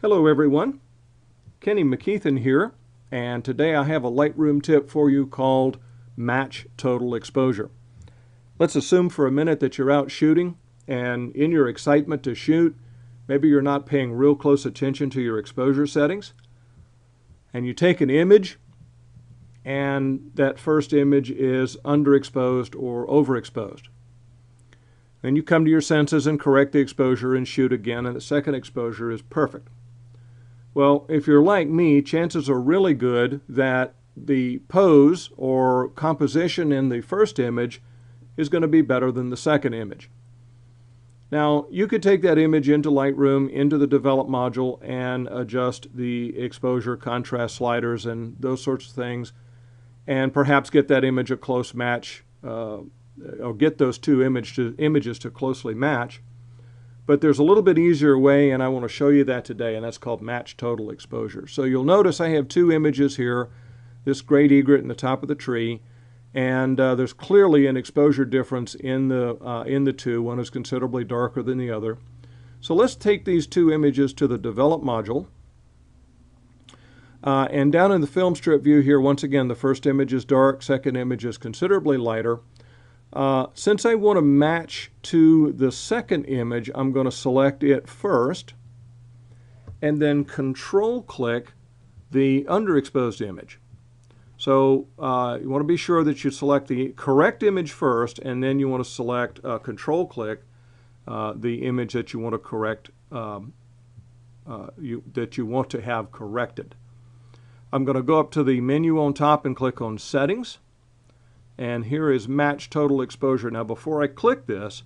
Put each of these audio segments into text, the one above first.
Hello everyone, Kenny McKeithen here, and today I have a Lightroom tip for you called Match Total Exposure. Let's assume for a minute that you're out shooting, and in your excitement to shoot, maybe you're not paying real close attention to your exposure settings, and you take an image, and that first image is underexposed or overexposed. Then you come to your senses and correct the exposure and shoot again, and the second exposure is perfect. Well, if you're like me, chances are really good that the pose or composition in the first image is going to be better than the second image. Now, you could take that image into Lightroom, into the Develop module, and adjust the exposure, contrast sliders, and those sorts of things, and perhaps get that image a close match, or get those two images to closely match. But there's a little bit easier way, and I want to show you that today, and that's called Match Total Exposure. So you'll notice I have two images here, this great egret in the top of the tree, and there's clearly an exposure difference in the two. One is considerably darker than the other. So let's take these two images to the Develop module. And down in the film strip view here, once again, the first image is dark, second image is considerably lighter. Since I want to match to the second image, I'm going to select it first and then control-click the underexposed image. So you want to be sure that you select the correct image first, and then you want to select control-click the image that you want to correct, that you want to have corrected. I'm going to go up to the menu on top and click on Settings. And here is Match Total Exposure. Now before I click this,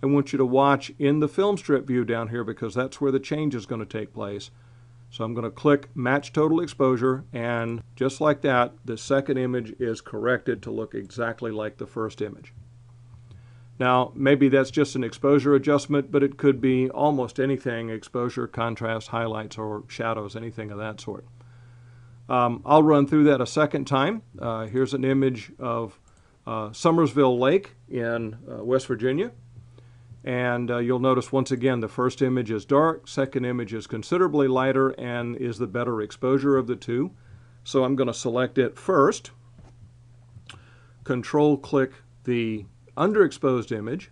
I want you to watch in the film strip view down here, because that's where the change is going to take place. So I'm going to click Match Total Exposure, and just like that, the second image is corrected to look exactly like the first image. Now maybe that's just an exposure adjustment, but it could be almost anything: exposure, contrast, highlights, or shadows, anything of that sort. I'll run through that a second time. Here's an image of Summersville Lake in West Virginia, and you'll notice once again the first image is dark, second image is considerably lighter and is the better exposure of the two. So I'm going to select it first, control-click the underexposed image,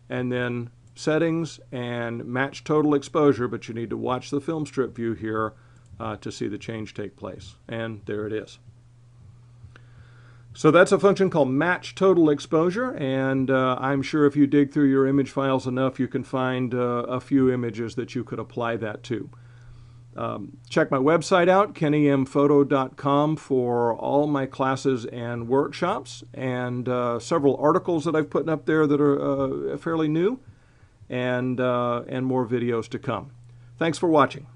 and then Settings and Match Total Exposure, but you need to watch the film strip view here to see the change take place, and there it is. So that's a function called Match Total Exposure, and I'm sure if you dig through your image files enough, you can find a few images that you could apply that to. Check my website out, kennymphoto.com, for all my classes and workshops, and several articles that I've put up there that are fairly new, and more videos to come. Thanks for watching.